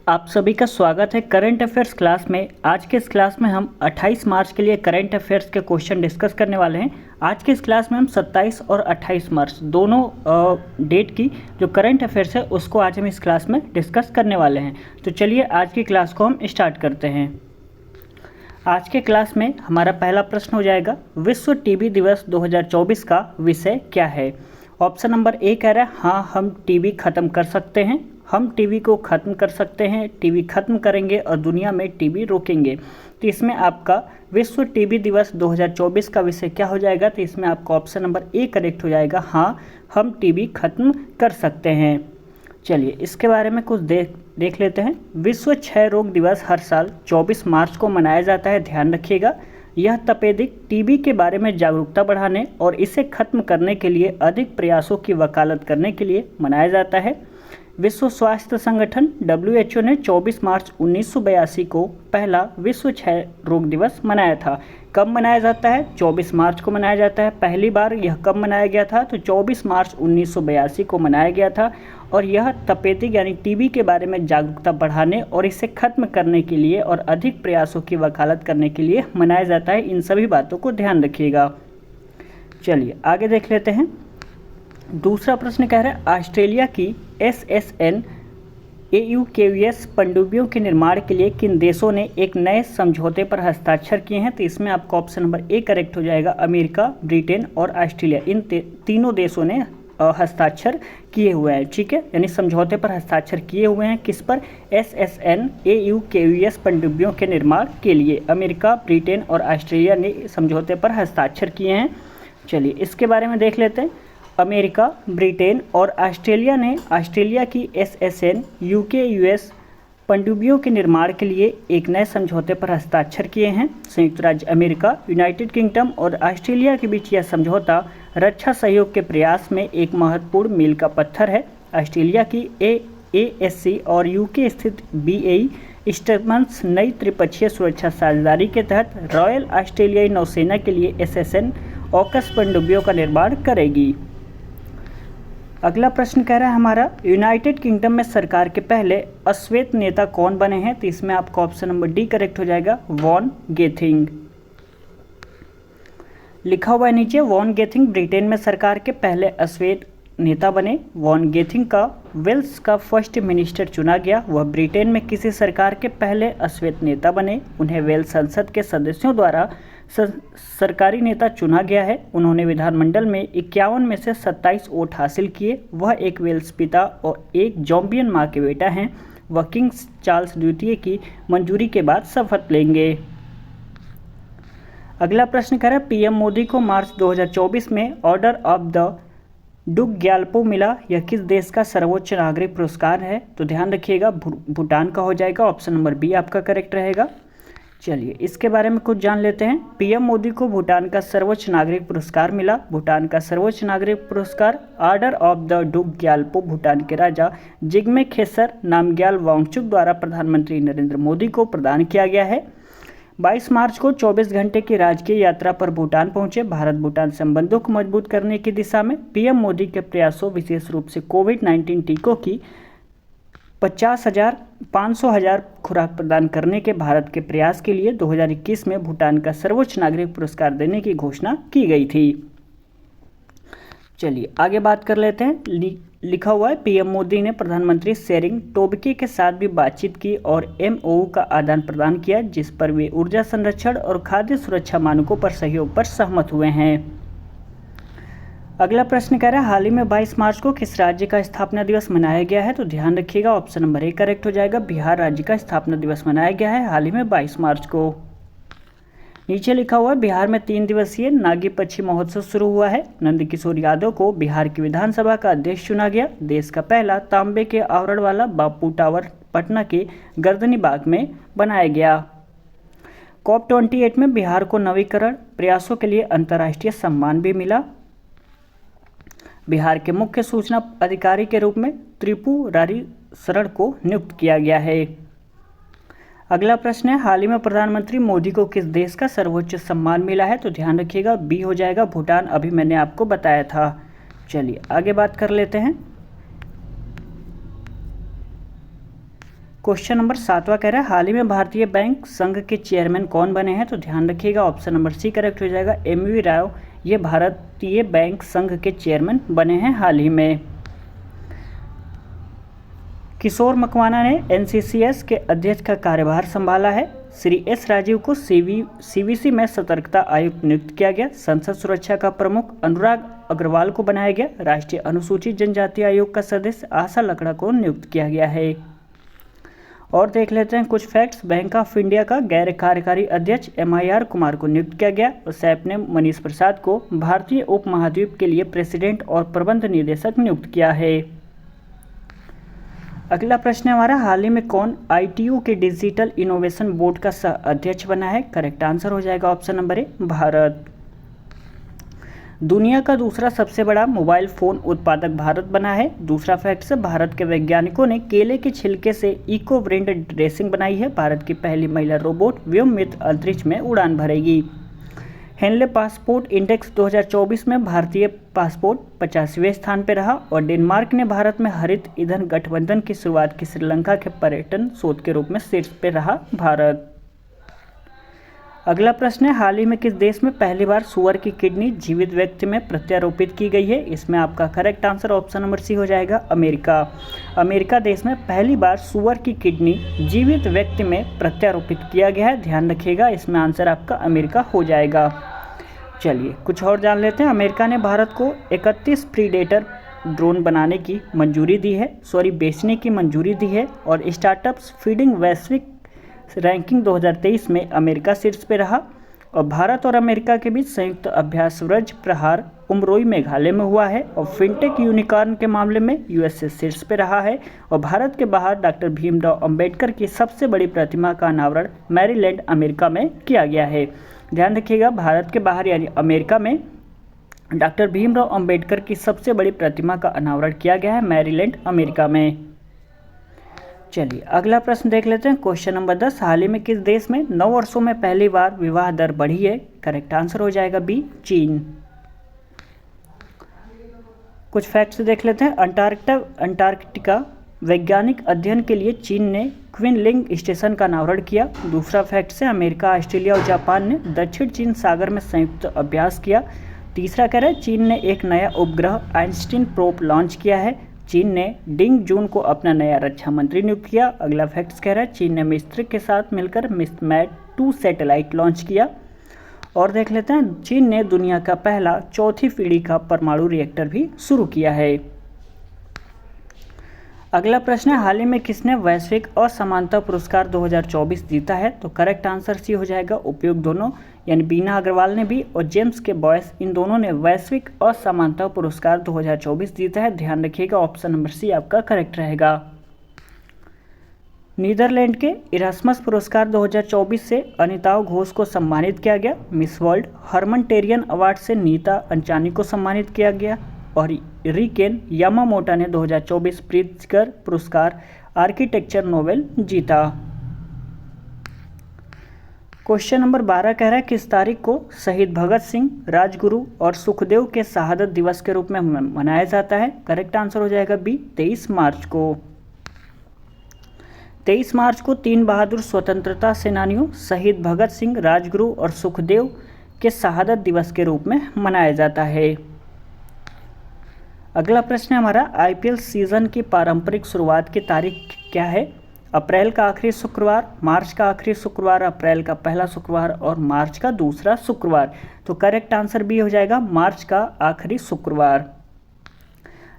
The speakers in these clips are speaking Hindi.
आप सभी का स्वागत है करंट अफेयर्स क्लास में। आज के इस क्लास में हम 28 मार्च के लिए करंट अफेयर्स के क्वेश्चन डिस्कस करने वाले हैं। आज के इस क्लास में हम 27 और 28 मार्च दोनों डेट की जो करंट अफेयर्स है उसको आज हम इस क्लास में डिस्कस करने वाले हैं। तो चलिए आज की क्लास को हम स्टार्ट करते हैं। आज के क्लास में हमारा पहला प्रश्न हो जाएगा, विश्व टीबी दिवस 2024 का विषय क्या है। ऑप्शन नंबर ए कह रहा है हाँ हम टीबी खत्म कर सकते हैं, हम टीबी को ख़त्म कर सकते हैं, टीबी ख़त्म करेंगे और दुनिया में टीबी रोकेंगे। तो इसमें आपका विश्व टीबी दिवस 2024 का विषय क्या हो जाएगा। तो इसमें आपका ऑप्शन नंबर ए करेक्ट हो जाएगा, हाँ हम टीबी ख़त्म कर सकते हैं। चलिए इसके बारे में कुछ देख लेते हैं। विश्व क्षय रोग दिवस हर साल 24 मार्च को मनाया जाता है, ध्यान रखिएगा। यह तपेदिक टीबी के बारे में जागरूकता बढ़ाने और इसे खत्म करने के लिए अधिक प्रयासों की वकालत करने के लिए मनाया जाता है। विश्व स्वास्थ्य संगठन WHO ने 24 मार्च 1982 को पहला विश्व क्षय रोग दिवस मनाया था। कब मनाया जाता है? 24 मार्च को मनाया जाता है। पहली बार यह कब मनाया गया था? तो 24 मार्च 1982 को मनाया गया था। और यह तपेदिक यानी टीबी के बारे में जागरूकता बढ़ाने और इसे खत्म करने के लिए और अधिक प्रयासों की वकालत करने के लिए मनाया जाता है। इन सभी बातों को ध्यान रखिएगा। चलिए आगे देख लेते हैं। दूसरा प्रश्न कह रहा है, ऑस्ट्रेलिया की SSN AUKUS पनडुब्बियों के निर्माण के लिए किन देशों ने एक नए समझौते पर हस्ताक्षर किए हैं। तो इसमें आपका ऑप्शन नंबर ए करेक्ट हो जाएगा, अमेरिका, ब्रिटेन और ऑस्ट्रेलिया। इन तीनों देशों ने हस्ताक्षर किए हुए हैं, ठीक है, यानी समझौते पर हस्ताक्षर किए हुए हैं। किस पर? SSN AUKUS पनडुब्बियों के निर्माण के लिए अमेरिका, ब्रिटेन और ऑस्ट्रेलिया ने समझौते पर हस्ताक्षर किए हैं। चलिए इसके बारे में देख लेते हैं। अमेरिका, ब्रिटेन और ऑस्ट्रेलिया ने ऑस्ट्रेलिया की SSN UKUS पनडुब्बियों के निर्माण के लिए एक नए समझौते पर हस्ताक्षर किए हैं। संयुक्त राज्य अमेरिका, यूनाइटेड किंगडम और ऑस्ट्रेलिया के बीच यह समझौता रक्षा सहयोग के प्रयास में एक महत्वपूर्ण मील का पत्थर है। ऑस्ट्रेलिया की AASC और UK स्थित BAE स्टर्मन्स नई त्रिपक्षीय सुरक्षा साझेदारी के तहत रॉयल ऑस्ट्रेलियाई नौसेना के लिए SSN ऑकस पनडुब्बियों का निर्माण करेगी। अगला प्रश्न कह रहा है हमारा, यूनाइटेड किंगडम में सरकार के पहले अश्वेत नेता कौन बने हैं। तो इसमें आपका ऑप्शन नंबर डी करेक्ट हो जाएगा, वॉन गेथिंग। लिखा हुआ है नीचे, वॉन गेथिंग ब्रिटेन में सरकार के पहले अश्वेत नेता बने। वॉन गेथिंग का वेल्स का फर्स्ट मिनिस्टर चुना गया। वह ब्रिटेन में किसी सरकार के पहले अश्वेत नेता बने। उन्हें वेल्स संसद के सदस्यों द्वारा सरकारी नेता चुना गया है। उन्होंने विधानमंडल में 51 में से 27 वोट हासिल किए। वह एक वेल्स पिता और एक जॉम्बियन मां के बेटा हैं। वह किंग चार्ल्स द्वितीय की मंजूरी के बाद शपथ लेंगे। अगला प्रश्न कह रहा है, PM मोदी को मार्च 2024 में order of the Druk Gyalpo मिला। यह किस देश का सर्वोच्च नागरिक पुरस्कार है। तो ध्यान रखिएगा, भूटान का हो जाएगा। ऑप्शन नंबर बी आपका करेक्ट रहेगा। चलिए इसके बारे में कुछ जान लेते हैं। PM मोदी को भूटान का सर्वोच्च नागरिक पुरस्कार मिला। भूटान का सर्वोच्च नागरिक पुरस्कार order of the Druk Gyalpo Bhutan के राजा जिग्मे खेसर नामग्याल वांगचुक द्वारा प्रधानमंत्री नरेंद्र मोदी को प्रदान किया गया है। 22 मार्च को 24 घंटे की राजकीय यात्रा पर भूटान पहुंचे। भारत भूटान संबंधों को मजबूत करने की दिशा में PM मोदी के प्रयासों, विशेष रूप से कोविड-19 टीकों की 500,000 खुराक प्रदान करने के भारत के प्रयास के लिए 2021 में भूटान का सर्वोच्च नागरिक पुरस्कार देने की घोषणा की गई थी। चलिए आगे बात कर लेते हैं। लिखा हुआ है, PM मोदी ने प्रधानमंत्री शेरिंग टोब्गे के साथ भी बातचीत की और MOU का आदान प्रदान किया, जिस पर वे ऊर्जा संरक्षण और खाद्य सुरक्षा मानकों पर सहयोग पर सहमत हुए हैं। अगला प्रश्न कह रहा है, हाल ही में 22 मार्च को किस राज्य का स्थापना दिवस मनाया गया है। तो ध्यान रखिएगा, ऑप्शन नंबर ए करेक्ट हो जाएगा, बिहार राज्य का स्थापना दिवस मनाया गया है हाल ही में 22 मार्च को। नीचे लिखा हुआ है, बिहार में 3 दिवसीय नागी पक्षी महोत्सव शुरू हुआ है। नंदकिशोर यादव को बिहार की विधानसभा का अध्यक्ष चुना गया। देश का पहला तांबे के आवरण वाला बापू टावर पटना के गर्दनी बाग में बनाया गया। COP28 में बिहार को नवीकरण प्रयासों के लिए अंतर्राष्ट्रीय सम्मान भी मिला। बिहार के मुख्य सूचना अधिकारी के रूप में त्रिपुरारी शरण को नियुक्त किया गया है। अगला प्रश्न है, हाल ही में प्रधानमंत्री मोदी को किस देश का सर्वोच्च सम्मान मिला है। तो ध्यान रखिएगा, बी हो जाएगा, भूटान। अभी मैंने आपको बताया था। चलिए आगे बात कर लेते हैं। क्वेश्चन नंबर 7वां कह रहा है हाल ही में भारतीय बैंक संघ के चेयरमैन कौन बने हैं? तो ध्यान रखिएगा ऑप्शन नंबर सी करेक्ट हो जाएगा, एमवी राव। ये भारतीय बैंक संघ के चेयरमैन बने हैं हाल ही में। किशोर मकवाना ने एनसीसीएस के अध्यक्ष का कार्यभार संभाला है। श्री एस राजीव को सीवीसी में सतर्कता आयुक्त नियुक्त किया गया। संसद सुरक्षा का प्रमुख अनुराग अग्रवाल को बनाया गया। राष्ट्रीय अनुसूचित जनजाति आयोग का सदस्य आशा लकड़ा को नियुक्त किया गया है। और देख लेते हैं कुछ फैक्ट्स। बैंक ऑफ इंडिया का गैर कार्यकारी अध्यक्ष MIR कुमार को नियुक्त किया गया और सैप ने मनीष प्रसाद को भारतीय उपमहाद्वीप के लिए प्रेसिडेंट और प्रबंध निदेशक नियुक्त किया है। अगला प्रश्न है हमारा, हाल ही में कौन ITU के डिजिटल इनोवेशन बोर्ड का सह अध्यक्ष बना है? करेक्ट आंसर हो जाएगा ऑप्शन नंबर ए, भारत। दुनिया का दूसरा सबसे बड़ा मोबाइल फ़ोन उत्पादक भारत बना है। दूसरा फैक्ट से भारत के वैज्ञानिकों ने केले के छिलके से इको ब्रेंड ड्रेसिंग बनाई है। भारत की पहली महिला रोबोट व्योममित्र अंतरिक्ष में उड़ान भरेगी। हेनले पासपोर्ट इंडेक्स 2024 में भारतीय पासपोर्ट 50वें स्थान पर रहा और डेनमार्क ने भारत में हरित ईंधन गठबंधन की शुरुआत की। श्रीलंका के पर्यटन शोध के रूप में शीर्ष पर रहा भारत। अगला प्रश्न है, हाल ही में किस देश में पहली बार सुअर की किडनी जीवित व्यक्ति में प्रत्यारोपित की गई है? इसमें आपका correct answer option number C हो जाएगा, अमेरिका। अमेरिका देश में पहली बार सुअर की किडनी जीवित व्यक्ति में प्रत्यारोपित किया गया है। ध्यान रखिएगा इसमें आंसर आपका अमेरिका हो जाएगा। चलिए कुछ और जान लेते हैं। अमेरिका ने भारत को 31 प्रीडेटर ड्रोन बनाने की मंजूरी दी है, बेचने की मंजूरी दी है। और स्टार्टअप्स फीडिंग वैश्विक रैंकिंग 2023 में अमेरिका शीर्ष पे रहा। और भारत और अमेरिका के बीच संयुक्त अभ्यास सूरज प्रहार उमरोई मेघालय में हुआ है। और फिनटेक यूनिकॉर्न के मामले में USA शीर्ष पे रहा है। और भारत के बाहर डॉक्टर भीमराव अंबेडकर की सबसे बड़ी प्रतिमा का अनावरण मैरीलैंड अमेरिका में किया गया है। ध्यान रखिएगा भारत के बाहर यानी अमेरिका में डॉक्टर भीमराव अंबेडकर की सबसे बड़ी प्रतिमा का अनावरण किया गया है मैरीलैंड अमेरिका में। चलिए अगला प्रश्न देख लेते हैं। क्वेश्चन नंबर 10, हाल ही में किस देश में 9 वर्षों में पहली बार विवाह दर बढ़ी है? करेक्ट आंसर हो जाएगा बी, चीन। कुछ फैक्ट्स देख लेते हैं। अंटार्कटिका वैज्ञानिक अध्ययन के लिए चीन ने क्विनलिंग स्टेशन का अनावरण किया। दूसरा फैक्ट से अमेरिका, ऑस्ट्रेलिया और जापान ने दक्षिण चीन सागर में संयुक्त अभ्यास किया। तीसरा कह रहा है चीन ने एक नया उपग्रह आइंस्टीन प्रोब लॉन्च किया है। चीन ने डिंग जून को अपना नया रक्षा मंत्री नियुक्त किया। अगला फैक्ट्स कह रहा है चीन ने मिस्र के साथ मिलकर मिसमैट 2 सैटेलाइट लॉन्च किया। और देख लेते हैं चीन ने दुनिया का पहला चौथी पीढ़ी का परमाणु रिएक्टर भी शुरू किया है। अगला प्रश्न है, हाल ही में किसने वैश्विक असमानता पुरस्कार 2024 जीता है? तो करेक्ट आंसर सी हो जाएगा, उपयुक्त दोनों यानी बीना अग्रवाल ने भी और जेम्स के बॉयस इन दोनों ने वैश्विक असमानता पुरस्कार 2024 जीता है। ध्यान रखिएगा ऑप्शन नंबर सी आपका करेक्ट रहेगा। नीदरलैंड के इरास्मस पुरस्कार 2024 से अनिता घोष को सम्मानित किया गया। मिस वर्ल्ड हर्मनटेरियन अवार्ड से नीता अंचानी को सम्मानित किया गया। और रिकेन यामामोटा ने 2024 प्रित्जकर पुरस्कार आर्किटेक्चर नोबेल जीता। क्वेश्चन नंबर 12 कह रहा है किस तारीख को शहीद भगत सिंह, राजगुरु और सुखदेव के शहादत दिवस के रूप में मनाया जाता है? करेक्ट आंसर हो जाएगा बी, 23 मार्च को। 23 मार्च को 3 बहादुर स्वतंत्रता सेनानियों शहीद भगत सिंह, राजगुरु और सुखदेव के शहादत दिवस के रूप में मनाया जाता है। अगला प्रश्न है हमारा, IPL सीजन की पारंपरिक शुरुआत की तारीख क्या है? अप्रैल का आखिरी शुक्रवार, मार्च का आखिरी शुक्रवार, अप्रैल का पहला शुक्रवार और मार्च का दूसरा शुक्रवार। तो करेक्ट आंसर बी हो जाएगा, मार्च का आखिरी शुक्रवार।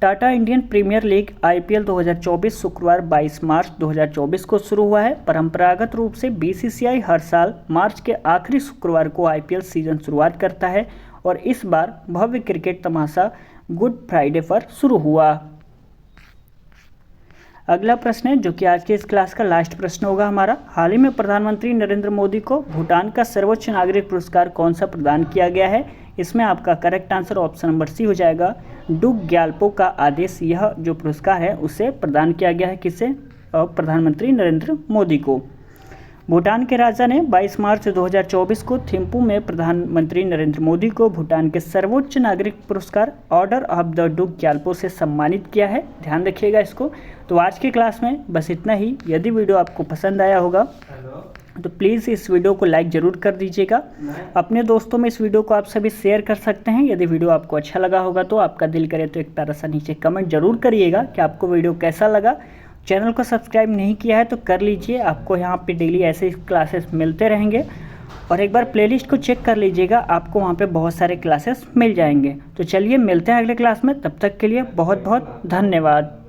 Tata Indian premier league IPL 2024 शुक्रवार 22 मार्च 2024 को शुरू हुआ है। परंपरागत रूप से BCCI हर साल मार्च के आखिरी शुक्रवार को IPL सीजन शुरुआत करता है और इस बार भव्य क्रिकेट तमाशा गुड फ्राइडे पर शुरू हुआ। अगला प्रश्न है जो कि आज के इस क्लास का लास्ट प्रश्न होगा हमारा, हाल ही में प्रधानमंत्री नरेंद्र मोदी को भूटान का सर्वोच्च नागरिक पुरस्कार कौन सा प्रदान किया गया है? इसमें आपका correct answer option number C हो जाएगा, डुग ग्याल्पो का आदेश। यह जो पुरस्कार है उसे प्रदान किया गया है किसे? प्रधानमंत्री नरेंद्र मोदी को। भूटान के राजा ने 22 मार्च 2024 को थिम्पू में प्रधानमंत्री नरेंद्र मोदी को भूटान के सर्वोच्च नागरिक पुरस्कार ऑर्डर ऑफ द डुक ग्याल्पो से सम्मानित किया है। ध्यान रखिएगा इसको। तो आज की क्लास में बस इतना ही। यदि वीडियो आपको पसंद आया होगा तो प्लीज़ इस वीडियो को लाइक ज़रूर कर दीजिएगा। अपने दोस्तों में इस वीडियो को आप सभी शेयर कर सकते हैं। यदि वीडियो आपको अच्छा लगा होगा तो आपका दिल करे तो एक प्यारा सा नीचे कमेंट जरूर करिएगा कि आपको वीडियो कैसा लगा। चैनल को सब्सक्राइब नहीं किया है तो कर लीजिए, आपको यहाँ पे डेली ऐसे क्लासेस मिलते रहेंगे। और एक बार प्लेलिस्ट को चेक कर लीजिएगा, आपको वहाँ पे बहुत सारे क्लासेस मिल जाएंगे। तो चलिए मिलते हैं अगले क्लास में, तब तक के लिए बहुत बहुत धन्यवाद।